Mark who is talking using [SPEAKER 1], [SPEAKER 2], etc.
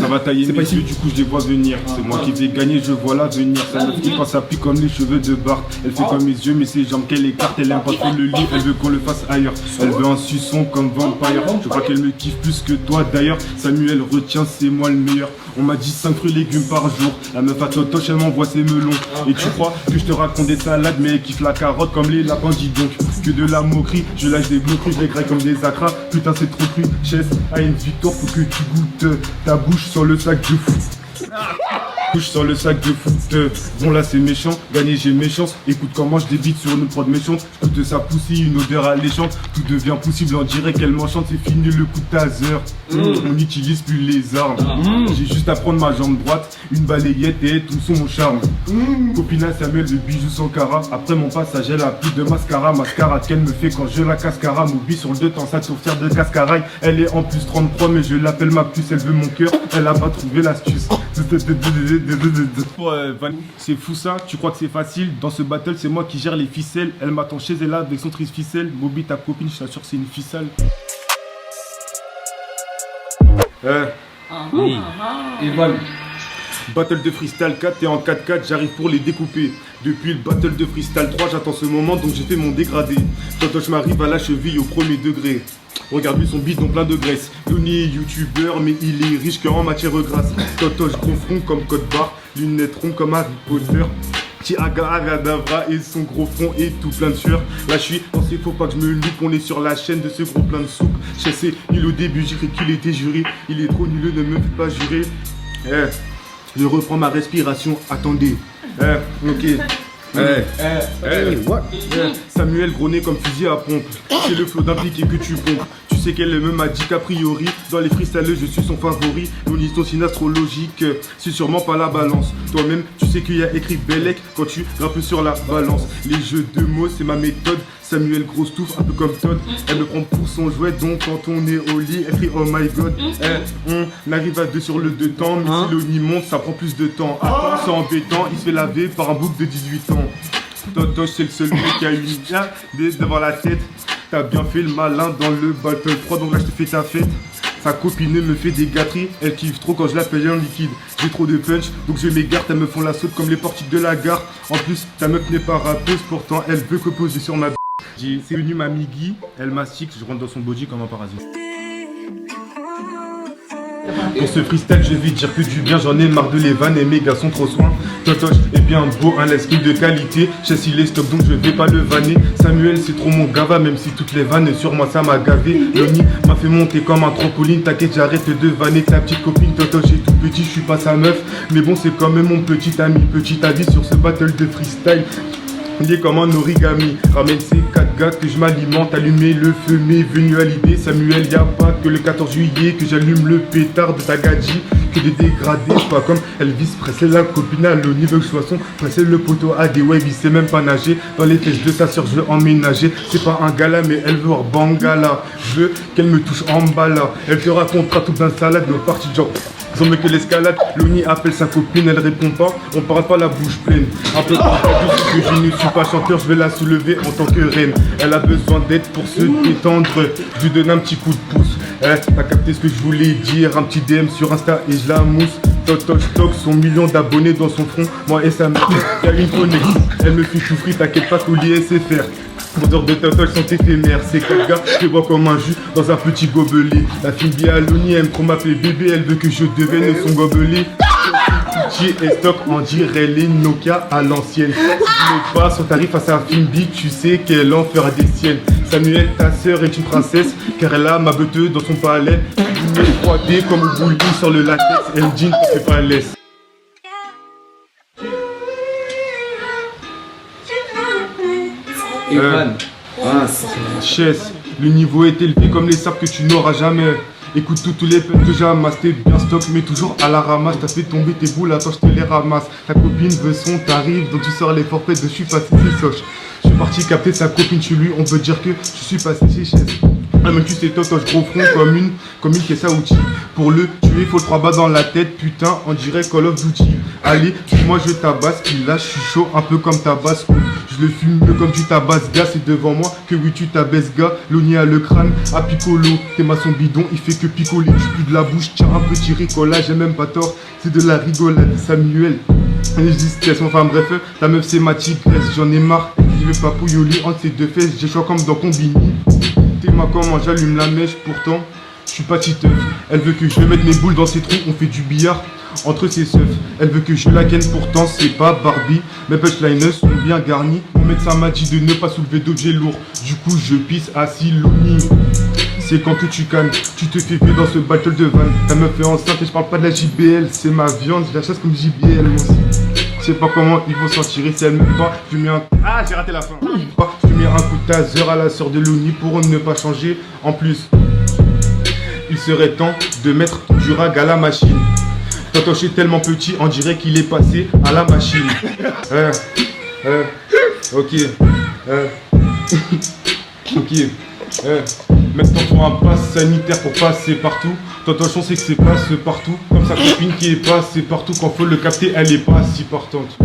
[SPEAKER 1] va tailler mes yeux, du coup je les vois venir. C'est moi qui vais gagner, je vois l'avenir. Ça meuf qui pense à pique comme les cheveux de Bart. Elle fait comme mes yeux, mais ses jambes qu'elle écarte. Elle aime pas trop le lit, elle veut qu'on le fasse ailleurs. Elle veut un suçon comme Vampire. Je crois qu'elle me kiffe plus que toi d'ailleurs. Samuel retient, c'est moi le meilleur. On m'a dit 5 fruits et légumes par jour. La meuf à Totoche, elle m'envoie ses melons. Et tu crois que je te raconte des salades, mais elle kiffe la carotte comme les lapins, dis donc. Que de la moquerie, je lâche des moqueries, je les graille comme des acras. Putain, c'est trop cru. Chess a une victoire, faut que tu goûtes ta bouche sur le sac de foot. Couche sur le sac de foot. Bon là c'est méchant, gagner j'ai mes chances. Écoute comment je débite sur une prod méchante. J'coute sa poussée, une odeur alléchante. Tout devient possible, on dirait qu'elle m'enchante. C'est fini le coup de taser. On n'utilise plus les armes. J'ai juste à prendre ma jambe droite, une balayette et tout son mon charme. Copina Samuel le bijou sans cara. Après mon passage elle a plus de mascara. Mascara qu'elle me fait quand je la cascara. M'oublie sur le 2 temps sa tourtière de cascaraille. Elle est en plus 33 mais je l'appelle ma puce. Elle veut mon cœur, elle a pas trouvé l'astuce. C'est fou ça, tu crois que c'est facile? Dans ce battle c'est moi qui gère les ficelles. Elle m'attend chez elle avec son triste ficelle. Bobby ta copine, je t'assure c'est une ficelle.
[SPEAKER 2] Evan.
[SPEAKER 1] Battle de freestyle 4 et en 4-4 j'arrive pour les découper. Depuis le battle de freestyle 3 j'attends ce moment donc j'ai fait mon dégradé. Totoche m'arrive à la cheville au premier degré. Regarde lui son bidon plein de graisse. Looney est youtubeur mais il est riche qu'en matière grasse. Totoche gros front comme code barre, lunettes rondes comme Harry Potter. Tiagadavra et son gros front et tout plein de sueur. Là je suis pensé faut pas que je me loupe. On est sur la chaîne de ce gros plein de soupe. Chassé nul au début, j'irai qu'il était juré. Il est trop nul, ne me fais pas jurer. Je reprends ma respiration, attendez. Ok. Samuel gros nez comme fusil à pompe. C'est le flot d'impliqué que tu pompes. Tu sais qu'elle m'a dit qu'a priori dans les freestylers je suis son favori. Nous ton signe astrologique, c'est sûrement pas la balance. Toi-même tu sais qu'il y a écrit Bellec quand tu grimpes sur la balance. Les jeux de mots c'est ma méthode. Samuel grosse touffe un peu comme Todd. Elle me prend pour son jouet donc quand on est au lit elle crie oh my god. On arrive à 2 sur le 2 temps. Mais si l'Oni monte ça prend plus de temps. Attends c'est embêtant, il se fait laver par un bouc de 18 ans. Totoche c'est le seul mec qui a une idée devant la tête. T'as bien fait le malin dans le battle 3 donc là je te fais ta fête. Sa copine me fait des gâteries, elle kiffe trop quand je la paye en liquide. J'ai trop de punch, donc je m'égare, elles me font la saute comme les portiques de la gare. En plus, ta meuf n'est pas rappeuse, pourtant elle veut que poser sur ma c'est venu ma Miggy, elle mastique, je rentre dans son body comme un parasite. Pour ce freestyle, je vais dire que du bien, j'en ai marre de les vannes et mes gars sont trop soin. Totoche est bien beau, un skill de qualité. Chassis les stocks donc je vais pas le vanner. Samuel c'est trop mon gava, même si toutes les vannes sur moi ça m'a gavé. Loni m'a fait monter comme un trampoline, t'inquiète j'arrête de vanner ta petite copine. Totoche est tout petit, je suis pas sa meuf, mais bon c'est quand même mon petit ami. Petit avis sur ce battle de freestyle. Il est comme un origami, ramène ces 4 gars que je m'alimente, allumer le feu m'est venu à l'idée. Samuel, y'a pas que le 14 juillet que j'allume le pétard de ta gadji. Que des dégradés, pas comme Elvis Presley, la copine à l'eau niveau soisson. Presser le poteau à des waves, il sait même pas nager. Dans les fesses de sa soeur, je veux emménager. C'est pas un gala, mais elle veut voir Bangala. Je veux qu'elle me touche en bala. Elle te racontera toute d'un salade, nos parties de genre. Ils ont mieux que l'escalade, Loni appelle sa copine, elle répond pas, on parle pas la bouche pleine. Un peu par que je ne suis pas chanteur, je vais la soulever en tant que reine. Elle a besoin d'aide pour se détendre, je lui donne un petit coup de pouce. T'as capté ce que je voulais dire, un petit DM sur Insta et je la mousse. Totoche stock son million d'abonnés dans son front, moi et sa mère, y'a une connexion. Elle me fait souffrir, t'inquiète pas qu'Oli sait faire. Odeur de Totoche sont éphémères, ces 4 gars, je les vois comme un jus dans un petit gobelet. La fille Bialoni aime trop m'appeler bébé, elle veut que je devienne son gobelet. Petit et stock, on dirait les Nokia à l'ancienne. Si tu mets pas son tarif à sa fine bite, tu sais qu'elle en fera des siennes. Samuel, ta sœur est une princesse, car elle a ma beuteuse dans son palais. Elle met 3D comme au bowling sur le latex, elle jean, c'est pas laisse.
[SPEAKER 2] Evan.
[SPEAKER 1] Chess, le niveau est élevé comme les sables que tu n'auras jamais. Écoute tous les peines que j'ai amassés, bien stock mais toujours à la ramasse. T'as fait tomber tes boules, attends je te les ramasse. Ta copine veut son tarif, donc tu sors les forfaits de je suis passé chez Soch. Je suis parti capter sa copine chez lui, on peut dire que je suis passé chez Chess. Ah même tu sais Totoche gros front comme une caisse à outils. Pour le tuer faut le 3 bas dans la tête, putain on dirait Call of Duty. Allez, moi je tabasse, puis là je suis chaud un peu comme Tabasco. Je Je le fume mieux comme tu tabasses gars, c'est devant moi que oui tu t'abaisses gars. L'oni a le crâne à piccolo, t'es maçon bidon, il fait que picoler. Tu pues de la bouche, tiens un petit ricolage, j'ai même pas tort, c'est de la rigolade. Samuel, justesse, enfin bref, ta meuf c'est ma tigresse, j'en ai marre. Je veux pas pouilloli entre ses deux fesses, j'ai chaud comme dans Combini. T'es ma comment j'allume la mèche, pourtant je suis pas titeuf. Elle veut que je mette mes boules dans ses trous, on fait du billard entre ses seufs. Elle veut que je la ken, pourtant c'est pas Barbie. Mes punchlines sont bien garnis. Mon médecin m'a dit de ne pas soulever d'objets lourds. Du coup je pisse assis l'oni. C'est quand que tu cannes, tu te fais vieux dans ce battle de van. Ta meuf est enceinte et je parle pas de la JBL. C'est ma viande, je la chasse comme JBL moi aussi. Je sais pas comment ils vont s'en tirer si elle me pas. Je lui mets un... Ah j'ai raté la fin. Je lui mets un coup de taser à la sœur de l'oni pour ne pas changer. En plus, il serait temps de mettre du rag à la machine. Tonton, je suis tellement petit, on dirait qu'il est passé à la machine. Ok. Ok. Maintenant, faut un pass sanitaire pour passer partout. Tonton, on sait que c'est passe partout. Comme sa copine qui est passée partout. Quand faut le capter, elle est pas si partante.